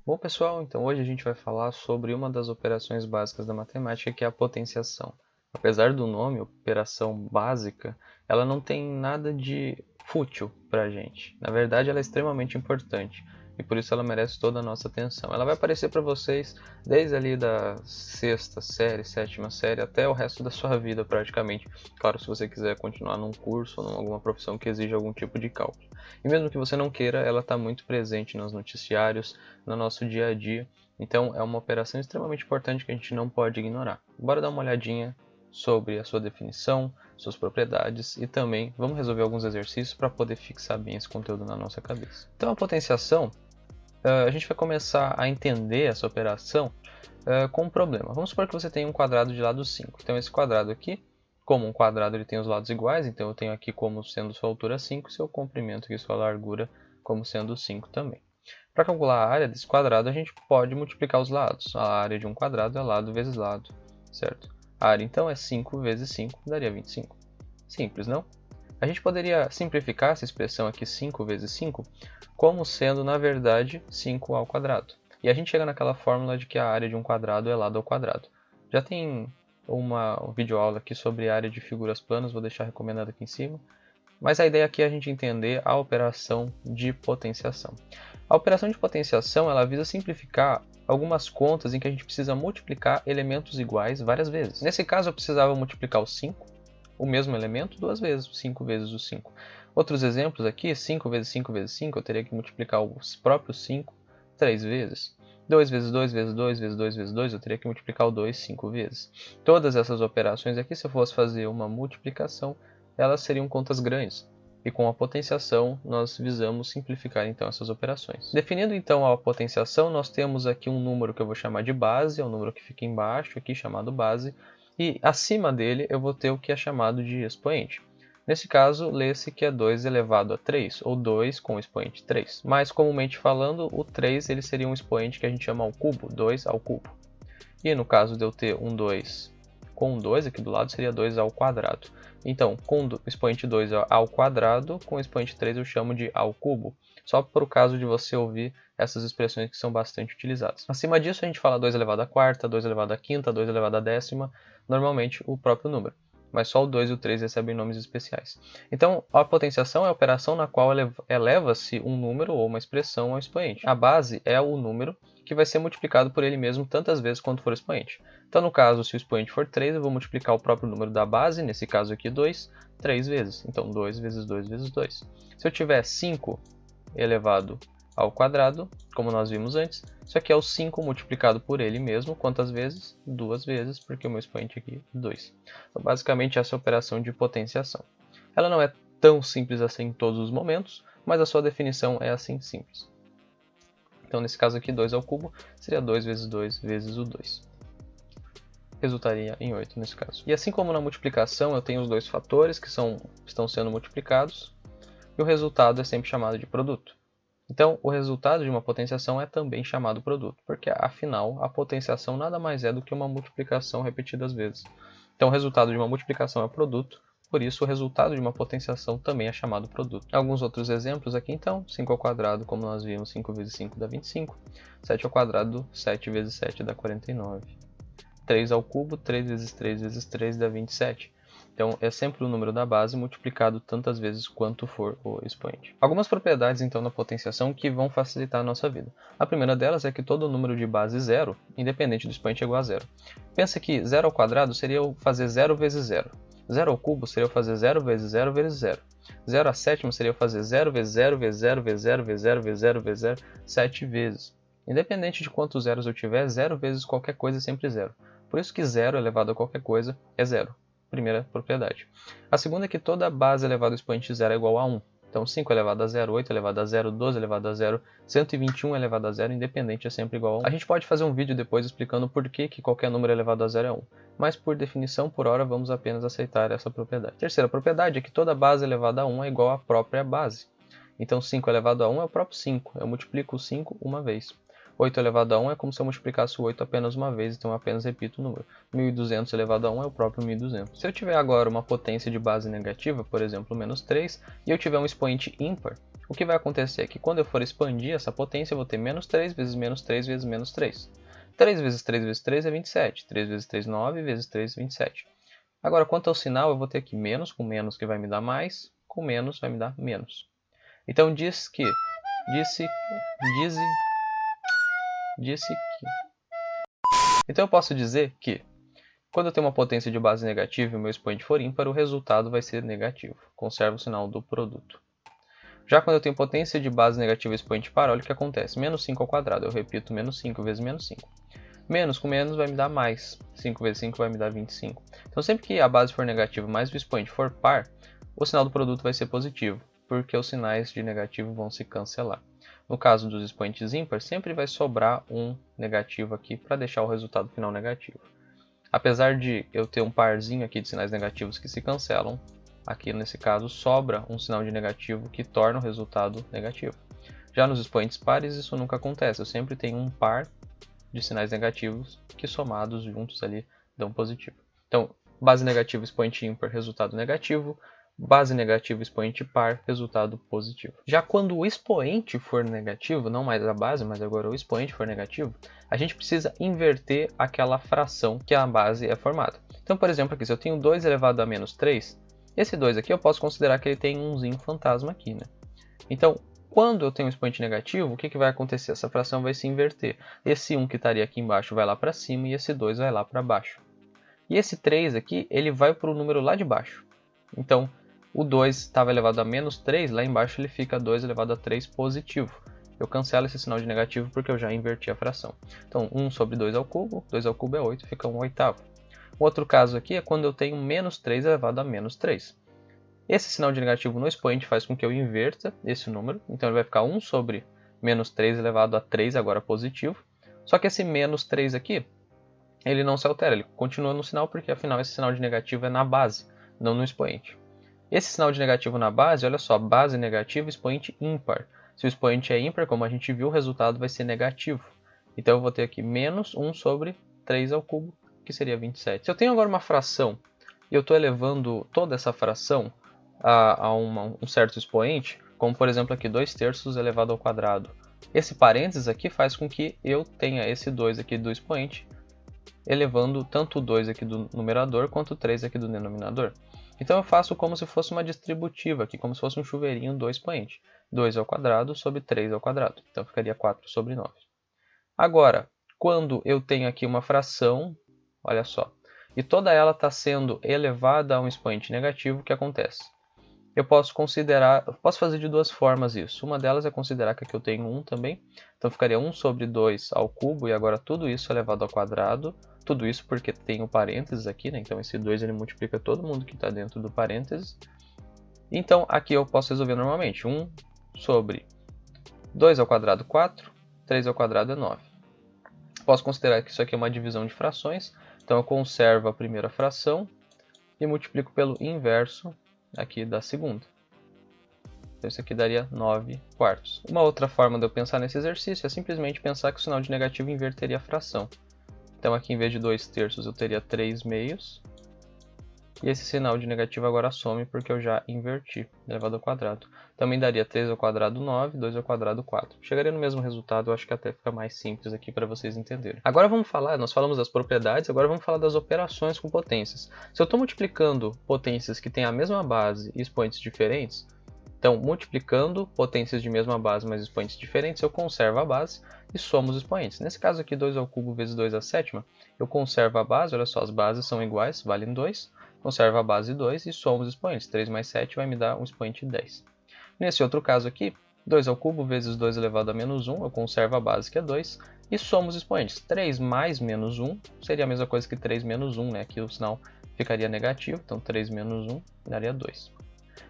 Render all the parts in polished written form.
Bom pessoal, então hoje a gente vai falar sobre uma das operações básicas da matemática, que é a potenciação. Apesar do nome, operação básica, ela não tem nada de fútil para a gente. Na verdade, ela é extremamente importante e por isso ela merece toda a nossa atenção. Ela vai aparecer para vocês desde ali da sexta série, sétima série, até o resto da sua vida praticamente. Claro, se você quiser continuar num curso ou em alguma profissão que exija algum tipo de cálculo. E mesmo que você não queira, ela está muito presente nos noticiários, no nosso dia a dia. Então é uma operação extremamente importante que a gente não pode ignorar. Bora dar uma olhadinha sobre a sua definição, suas propriedades e também vamos resolver alguns exercícios para poder fixar bem esse conteúdo na nossa cabeça. Então a potenciação, a gente vai começar a entender essa operação com um problema. Vamos supor que você tem um quadrado de lado 5. Então esse quadrado aqui, como um quadrado ele tem os lados iguais, então eu tenho aqui como sendo sua altura 5, seu comprimento aqui sua largura como sendo 5 também. Para calcular a área desse quadrado, a gente pode multiplicar os lados. A área de um quadrado é lado vezes lado, certo? A área então é 5 vezes 5, daria 25. Simples, não? A gente poderia simplificar essa expressão aqui 5 vezes 5 como sendo, na verdade, 5 ao quadrado. E a gente chega naquela fórmula de que a área de um quadrado é lado ao quadrado. Já tem uma videoaula aqui sobre área de figuras planas, vou deixar recomendado aqui em cima. Mas a ideia aqui é a gente entender a operação de potenciação. A operação de potenciação ela visa simplificar algumas contas em que a gente precisa multiplicar elementos iguais várias vezes. Nesse caso eu precisava multiplicar o 5, o mesmo elemento, duas vezes, 5 vezes o 5. Outros exemplos aqui, 5 vezes 5 vezes 5, eu teria que multiplicar o próprio 5 3 vezes. 2 vezes 2 vezes 2 vezes 2 vezes 2, eu teria que multiplicar o 2 5 vezes. Todas essas operações aqui, se eu fosse fazer uma multiplicação, elas seriam contas grandes. E com a potenciação, nós visamos simplificar então essas operações. Definindo então a potenciação, nós temos aqui um número que eu vou chamar de base, é o número que fica embaixo, aqui chamado base, e acima dele eu vou ter o que é chamado de expoente. Nesse caso, lê-se que é 2 elevado a 3, ou 2 com o expoente 3. Mais comumente falando, o 3 ele seria um expoente que a gente chama ao cubo, 2 ao cubo. E no caso de eu ter um 2 com 2 aqui do lado, seria 2 ao quadrado. Então, com o expoente 2 ao quadrado, com o expoente 3 eu chamo de ao cubo. Só para o caso de você ouvir essas expressões que são bastante utilizadas. Acima disso, a gente fala 2 elevado à quarta, 2 elevado à quinta, 2 elevado à décima, normalmente o próprio número. Mas só o 2 e o 3 recebem nomes especiais. Então, a potenciação é a operação na qual eleva-se um número ou uma expressão ao expoente. A base é o número que vai ser multiplicado por ele mesmo tantas vezes quanto for expoente. Então, no caso, se o expoente for 3, eu vou multiplicar o próprio número da base, nesse caso aqui 2, 3 vezes. Então, 2 vezes 2 vezes 2. Se eu tiver 5 elevado ao quadrado, como nós vimos antes, isso aqui é o 5 multiplicado por ele mesmo. Quantas vezes? 2 vezes, porque o meu expoente aqui é 2. Então, basicamente, essa é a operação de potenciação. Ela não é tão simples assim em todos os momentos, mas a sua definição é assim simples. Então, nesse caso aqui, 2 ao cubo seria 2 vezes 2 vezes o 2. Resultaria em 8 nesse caso. E assim como na multiplicação, eu tenho os dois fatores que estão sendo multiplicados, e o resultado é sempre chamado de produto. Então, o resultado de uma potenciação é também chamado produto, porque afinal, a potenciação nada mais é do que uma multiplicação repetidas vezes. Então, o resultado de uma multiplicação é produto, por isso o resultado de uma potenciação também é chamado produto. Alguns outros exemplos aqui então, 5 ao quadrado, como nós vimos, 5 vezes 5 dá 25, 7 ao quadrado, 7 vezes 7 dá 49. 3 ao cubo, 3 vezes 3 vezes 3 dá 27. Então, é sempre o número da base multiplicado tantas vezes quanto for o expoente. Algumas propriedades, então, da potenciação que vão facilitar a nossa vida. A primeira delas é que todo número de base zero, independente do expoente, é igual a zero. Pensa que 0 ao quadrado seria eu fazer 0 vezes 0. 0 ao cubo seria eu fazer 0 vezes 0 vezes 0. 0 à sétima seria eu fazer 0 vezes 0 vezes 0 vezes 0 vezes 0 vezes 0 vezes 0, 7 vezes. Independente de quantos zeros eu tiver, 0 vezes qualquer coisa é sempre 0. Por isso que 0 elevado a qualquer coisa é 0. Primeira propriedade. A segunda é que toda base elevada ao expoente 0 é igual a 1. Então 5 elevado a 0, 8 elevado a 0, 12 elevado a 0, 121 elevado a 0, independente é sempre igual a 1. A gente pode fazer um vídeo depois explicando por que qualquer número elevado a 0 é 1. Mas por definição, por hora, vamos apenas aceitar essa propriedade. Terceira propriedade é que toda base elevada a 1 é igual à própria base. Então 5 elevado a 1 é o próprio 5. Eu multiplico o 5 uma vez. 8 elevado a 1 é como se eu multiplicasse o 8 apenas uma vez, então eu apenas repito o número. 1200 elevado a 1 é o próprio 1200. Se eu tiver agora uma potência de base negativa, por exemplo, menos 3, e eu tiver um expoente ímpar, o que vai acontecer é que quando eu for expandir essa potência, eu vou ter menos 3 vezes menos 3 vezes menos 3. 3 vezes 3 vezes 3 é 27. 3 vezes 3, 9, vezes 3, 27. Agora, quanto ao sinal, eu vou ter aqui menos com menos, que vai me dar mais, com menos vai me dar menos. Então, disse que... Então, eu posso dizer que, quando eu tenho uma potência de base negativa e o meu expoente for ímpar, o resultado vai ser negativo. Conserva o sinal do produto. Já quando eu tenho potência de base negativa e expoente par, olha o que acontece. Menos 5 ao quadrado, eu repito, menos 5 vezes menos 5. Menos com menos vai me dar mais. 5 vezes 5 vai me dar 25. Então, sempre que a base for negativa mais o expoente for par, o sinal do produto vai ser positivo, porque os sinais de negativo vão se cancelar. No caso dos expoentes ímpares, sempre vai sobrar um negativo aqui para deixar o resultado final negativo. Apesar de eu ter um parzinho aqui de sinais negativos que se cancelam, aqui nesse caso sobra um sinal de negativo que torna o resultado negativo. Já nos expoentes pares isso nunca acontece, eu sempre tenho um par de sinais negativos que somados juntos ali dão positivo. Então, base negativa, expoente ímpar, resultado negativo. Base negativa, expoente par, resultado positivo. Já quando o expoente for negativo, não mais a base, mas agora o expoente for negativo, a gente precisa inverter aquela fração que a base é formada. Então, por exemplo, aqui, se eu tenho 2 elevado a menos 3, esse 2 aqui eu posso considerar que ele tem umzinho fantasma aqui, né? Então, quando eu tenho um expoente negativo, o que vai acontecer? Essa fração vai se inverter. Esse 1 que estaria aqui embaixo vai lá para cima e esse 2 vai lá para baixo. E esse 3 aqui, ele vai para o número lá de baixo. Então, o 2 estava elevado a menos 3, lá embaixo ele fica 2 elevado a 3 positivo. Eu cancelo esse sinal de negativo porque eu já inverti a fração. Então, 1 sobre 2 ao cubo, 2 ao cubo é 8, fica 1 oitavo. O outro caso aqui é quando eu tenho menos 3 elevado a menos 3. Esse sinal de negativo no expoente faz com que eu inverta esse número, então ele vai ficar 1 sobre menos 3 elevado a 3, agora positivo. Só que esse menos 3 aqui, ele não se altera, ele continua no sinal porque afinal esse sinal de negativo é na base, não no expoente. Esse sinal de negativo na base, olha só, base negativa, expoente ímpar. Se o expoente é ímpar, como a gente viu, o resultado vai ser negativo. Então eu vou ter aqui menos 1 sobre 3 ao cubo, que seria 27. Se eu tenho agora uma fração e eu estou elevando toda essa fração a um certo expoente, como por exemplo aqui 2/3 elevado ao quadrado. Esse parênteses aqui faz com que eu tenha esse 2 aqui do expoente, elevando tanto o 2 aqui do numerador quanto o 3 aqui do denominador. Então eu faço como se fosse uma distributiva aqui, como se fosse um chuveirinho do expoente. 2 ao quadrado sobre 3 ao quadrado. Então ficaria 4 sobre 9. Agora, quando eu tenho aqui uma fração, olha só, e toda ela está sendo elevada a um expoente negativo, o que acontece? Eu posso fazer de duas formas isso. Uma delas é considerar que aqui eu tenho 1 também. Então ficaria 1 sobre 2 ao cubo e agora tudo isso elevado ao quadrado. Tudo isso porque tem o parênteses aqui, né? Então esse 2 ele multiplica todo mundo que está dentro do parênteses. Então aqui eu posso resolver normalmente. 1 sobre 2 ao quadrado 4, 3 ao quadrado é 9. Posso considerar que isso aqui é uma divisão de frações. Então eu conservo a primeira fração e multiplico pelo inverso aqui da segunda. Então isso aqui daria 9 quartos. Uma outra forma de eu pensar nesse exercício é simplesmente pensar que o sinal de negativo inverteria a fração. Então aqui em vez de 2/3 eu teria 3 meios. E esse sinal de negativo agora some porque eu já inverti, elevado ao quadrado. Também daria 3 ao quadrado 9, 2 ao quadrado 4. Chegaria no mesmo resultado, eu acho que até fica mais simples aqui para vocês entenderem. Agora nós falamos das propriedades, agora vamos falar das operações com potências. Se eu estou multiplicando potências que têm a mesma base e expoentes diferentes, então multiplicando potências de mesma base mas expoentes diferentes, eu conservo a base e somo os expoentes. Nesse caso aqui, 2 ao cubo vezes 2 à sétima, eu conservo a base, olha só, as bases são iguais, valem 2. Conservo a base 2 e somo os expoentes. 3 mais 7 vai me dar um expoente 10. Nesse outro caso aqui, 2 ao cubo vezes 2 elevado a menos 1, eu conservo a base que é 2 e somo os expoentes. 3 mais menos 1 seria a mesma coisa que 3 menos 1, né? Aqui o sinal ficaria negativo, então 3 menos 1 daria 2.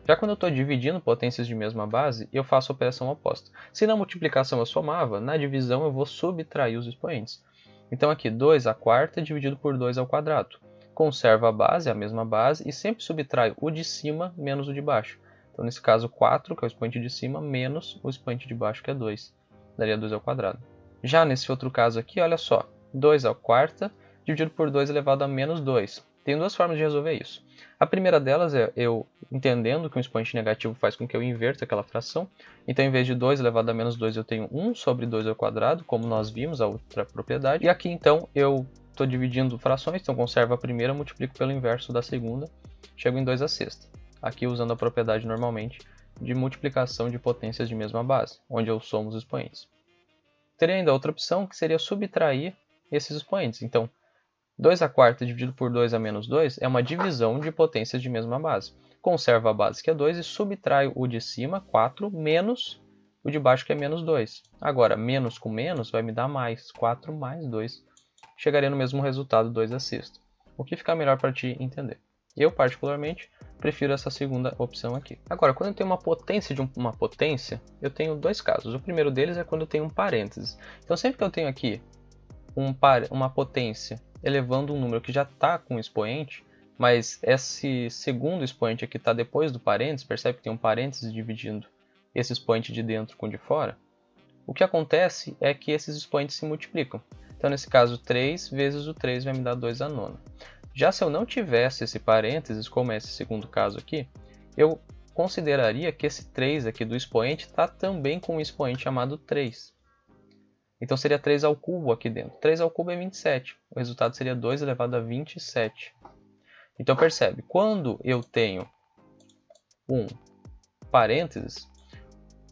Já quando eu estou dividindo potências de mesma base, eu faço a operação oposta. Se na multiplicação eu somava, na divisão eu vou subtrair os expoentes. Então aqui 2 à quarta dividido por 2 ao quadrado. Conservo a base, a mesma base, e sempre subtraio o de cima menos o de baixo. Então, nesse caso, 4, que é o expoente de cima, menos o expoente de baixo, que é 2. Daria 2 ao quadrado. Já nesse outro caso aqui, olha só. 2 à quarta dividido por 2 elevado a menos 2. Tem duas formas de resolver isso. A primeira delas é eu entendendo que um expoente negativo faz com que eu inverta aquela fração. Então, em vez de 2 elevado a menos 2, eu tenho 1 sobre 2 ao quadrado, como nós vimos a outra propriedade. E aqui, então, eu estou dividindo frações, então conservo a primeira, multiplico pelo inverso da segunda, chego em 2 à sexta. Aqui usando a propriedade normalmente de multiplicação de potências de mesma base, onde eu somo os expoentes. Teria ainda outra opção, que seria subtrair esses expoentes. Então, 2 à quarta dividido por 2 a menos 2 é uma divisão de potências de mesma base. Conservo a base que é 2 e subtraio o de cima, 4, menos o de baixo que é menos 2. Agora, menos com menos vai me dar mais, 4 mais 2. Chegaria no mesmo resultado, 2 à sexta. O que fica melhor para te entender? Eu, particularmente, prefiro essa segunda opção aqui. Agora, quando eu tenho uma potência de uma potência, eu tenho dois casos. O primeiro deles é quando eu tenho um parênteses. Então, sempre que eu tenho aqui uma potência elevando um número que já está com um expoente, mas esse segundo expoente aqui está depois do parênteses, percebe que tem um parênteses dividindo esse expoente de dentro com o de fora? O que acontece é que esses expoentes se multiplicam. Então, nesse caso, 3 vezes o 3 vai me dar 2 à nona. Já se eu não tivesse esse parênteses, como é esse segundo caso aqui, eu consideraria que esse 3 aqui do expoente está também com um expoente chamado 3. Então seria 3 ao cubo aqui dentro. 3 ao cubo é 27. O resultado seria 2 elevado a 27. Então percebe, quando eu tenho um parênteses,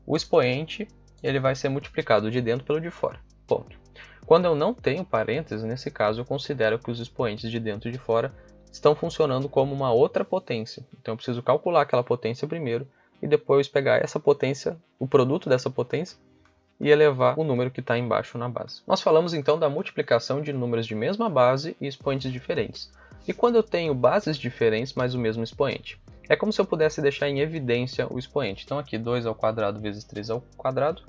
o expoente ele vai ser multiplicado de dentro pelo de fora. Ponto. Quando eu não tenho parênteses, nesse caso eu considero que os expoentes de dentro e de fora estão funcionando como uma outra potência. Então eu preciso calcular aquela potência primeiro e depois pegar essa potência, o produto dessa potência, e elevar o número que está embaixo na base. Nós falamos então da multiplicação de números de mesma base e expoentes diferentes. E quando eu tenho bases diferentes, mas o mesmo expoente? É como se eu pudesse deixar em evidência o expoente. Então aqui 2 ao quadrado vezes 3 ao quadrado,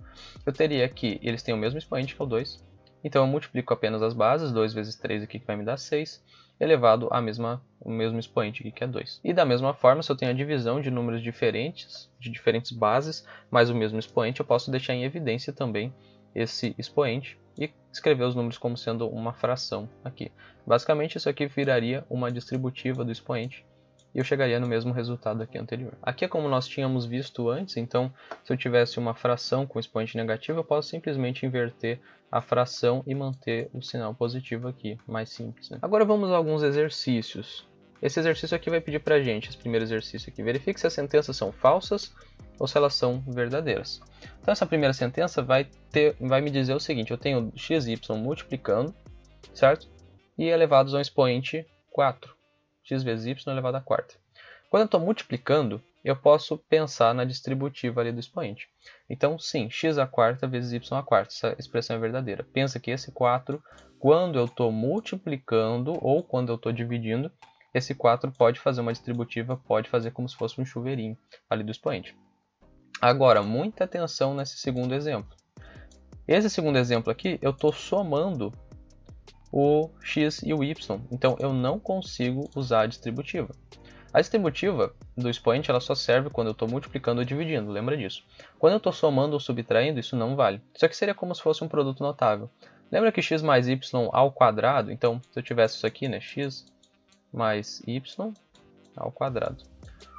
eu teria aqui, eles têm o mesmo expoente que é o 2. Então eu multiplico apenas as bases, 2 vezes 3 aqui que vai me dar 6, elevado ao mesmo expoente aqui que é 2. E da mesma forma, se eu tenho a divisão de números diferentes, de diferentes bases, mais o mesmo expoente, eu posso deixar em evidência também esse expoente e escrever os números como sendo uma fração aqui. Basicamente isso aqui viraria uma distributiva do expoente e eu chegaria no mesmo resultado aqui anterior. Aqui é como nós tínhamos visto antes, então se eu tivesse uma fração com expoente negativo, eu posso simplesmente inverter a fração e manter o sinal positivo aqui, mais simples, né? Agora vamos a alguns exercícios. Esse exercício aqui vai pedir pra gente, esse primeiro exercício aqui, verifique se as sentenças são falsas ou se elas são verdadeiras. Então essa primeira sentença vai me dizer o seguinte, eu tenho x e y multiplicando, certo? E elevados a um expoente 4, x vezes y elevado à quarta. Quando eu estou multiplicando, eu posso pensar na distributiva ali do expoente. Então, sim, x à quarta vezes y à quarta, essa expressão é verdadeira. Pensa que esse 4, quando eu estou multiplicando ou quando eu estou dividindo, esse 4 pode fazer uma distributiva, pode fazer como se fosse um chuveirinho ali do expoente. Agora, muita atenção nesse segundo exemplo. Esse segundo exemplo aqui, eu estou somando o x e o y, então eu não consigo usar a distributiva. A distributiva do expoente ela só serve quando eu estou multiplicando ou dividindo, lembra disso. Quando eu estou somando ou subtraindo, isso não vale. Isso aqui seria como se fosse um produto notável. Lembra que x mais y ao quadrado, então se eu tivesse isso aqui, né, x mais y ao quadrado.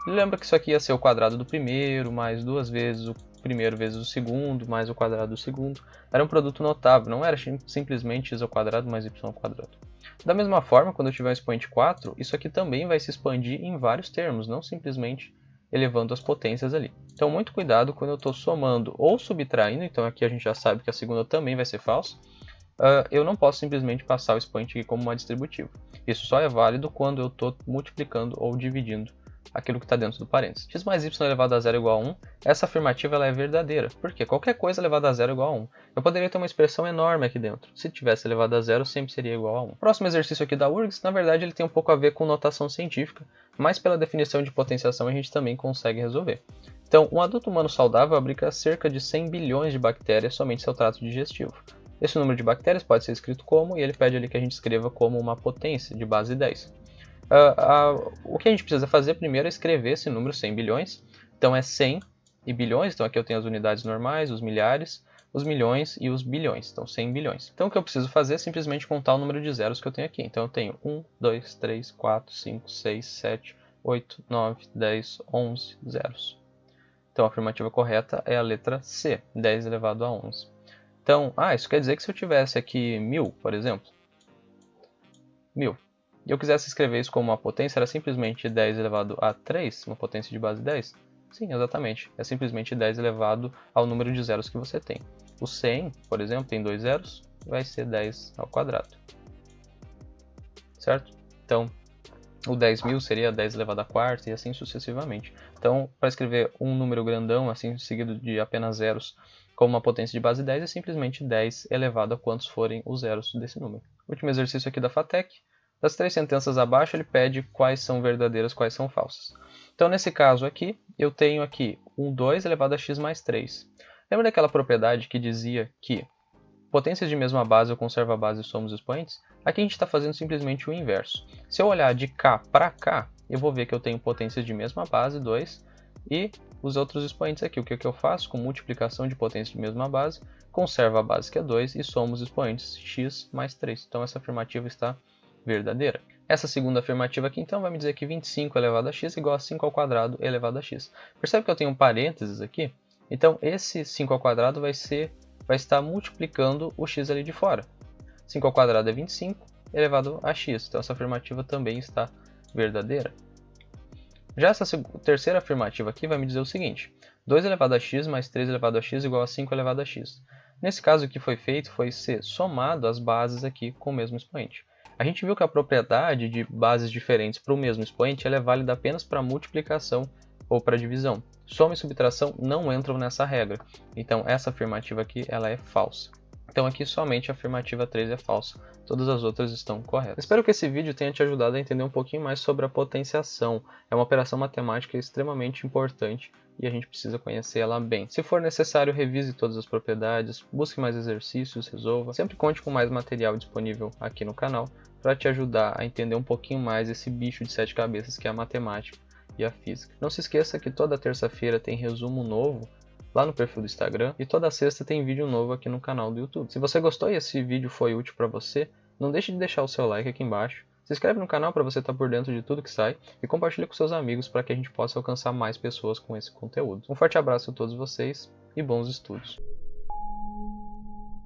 Lembra que isso aqui ia ser o quadrado do primeiro, mais duas vezes o primeiro vezes o segundo, mais o quadrado do segundo. Era um produto notável, não era simplesmente x ao quadrado mais y ao quadrado. Da mesma forma, quando eu tiver um expoente 4, isso aqui também vai se expandir em vários termos, não simplesmente elevando as potências ali. Então, muito cuidado quando eu estou somando ou subtraindo, então aqui a gente já sabe que a segunda também vai ser falsa, eu não posso simplesmente passar o expoente aqui como uma distributiva. Isso só é válido quando eu estou multiplicando ou dividindo aquilo que está dentro do parênteses. X mais y elevado a zero igual a 1, essa afirmativa ela é verdadeira. Por quê? Qualquer coisa elevada a zero é igual a 1. Eu poderia ter uma expressão enorme aqui dentro. Se tivesse elevado a zero, sempre seria igual a 1. O próximo exercício aqui da URGS, na verdade, ele tem um pouco a ver com notação científica, mas pela definição de potenciação a gente também consegue resolver. Então, um adulto humano saudável abriga cerca de 100 bilhões de bactérias somente seu trato digestivo. Esse número de bactérias pode ser escrito como, e ele pede ali que a gente escreva como uma potência de base 10. O que a gente precisa fazer primeiro é escrever esse número 100 bilhões. Então é 100 e bilhões, então aqui eu tenho as unidades normais, os milhares, os milhões e os bilhões, então 100 bilhões. Então o que eu preciso fazer é simplesmente contar o número de zeros que eu tenho aqui. Então eu tenho 1, 2, 3, 4, 5, 6, 7, 8, 9, 10, 11 zeros. Então a afirmativa correta é a letra C, 10 elevado a 11. Então, isso quer dizer que se eu tivesse aqui 1000, por exemplo, 1000, e eu quisesse escrever isso como uma potência, era simplesmente 10 elevado a 3, uma potência de base 10? Sim, exatamente. É simplesmente 10 elevado ao número de zeros que você tem. O 100, por exemplo, tem 2 zeros, vai ser 10 ao quadrado. Certo? Então, o 10.000 seria 10 elevado à quarta e assim sucessivamente. Então, para escrever um número grandão, assim seguido de apenas zeros, como uma potência de base 10, é simplesmente 10 elevado a quantos forem os zeros desse número. Último exercício aqui da FATEC. Das 3 sentenças abaixo, ele pede quais são verdadeiras, quais são falsas. Então, nesse caso aqui, eu tenho aqui um 2 elevado a x mais 3. Lembra daquela propriedade que dizia que potências de mesma base ou conserva a base somos expoentes? Aqui a gente está fazendo simplesmente o inverso. Se eu olhar de cá para cá, eu vou ver que eu tenho potências de mesma base, 2, e os outros expoentes aqui. O que eu faço? Com multiplicação de potências de mesma base, conservo a base que é 2 e somos expoentes x mais 3. Então essa afirmativa está verdadeira. Essa segunda afirmativa aqui então vai me dizer que 25 elevado a x igual a 5 ao quadrado elevado a x. Percebe que eu tenho um parênteses aqui? Então esse 5 ao quadrado vai estar multiplicando o x ali de fora. 5 ao quadrado é 25 elevado a x. Então essa afirmativa também está verdadeira. Já essa terceira afirmativa aqui vai me dizer o seguinte: 2 elevado a x mais 3 elevado a x igual a 5 elevado a x. Nesse caso, o que foi feito foi ser somado as bases aqui com o mesmo expoente. A gente viu que a propriedade de bases diferentes para o mesmo expoente ela é válida apenas para multiplicação ou para divisão. Soma e subtração não entram nessa regra. Então essa afirmativa aqui ela é falsa. Então aqui somente a afirmativa 3 é falsa. Todas as outras estão corretas. Espero que esse vídeo tenha te ajudado a entender um pouquinho mais sobre a potenciação. É uma operação matemática extremamente importante e a gente precisa conhecer ela bem. Se for necessário, revise todas as propriedades, busque mais exercícios, resolva. Sempre conte com mais material disponível aqui no canal para te ajudar a entender um pouquinho mais esse bicho de 7 cabeças que é a matemática e a física. Não se esqueça que toda terça-feira tem resumo novo lá no perfil do Instagram e toda sexta tem vídeo novo aqui no canal do YouTube. Se você gostou e esse vídeo foi útil para você, não deixe de deixar o seu like aqui embaixo, se inscreve no canal para você estar por dentro de tudo que sai e compartilhe com seus amigos para que a gente possa alcançar mais pessoas com esse conteúdo. Um forte abraço a todos vocês e bons estudos!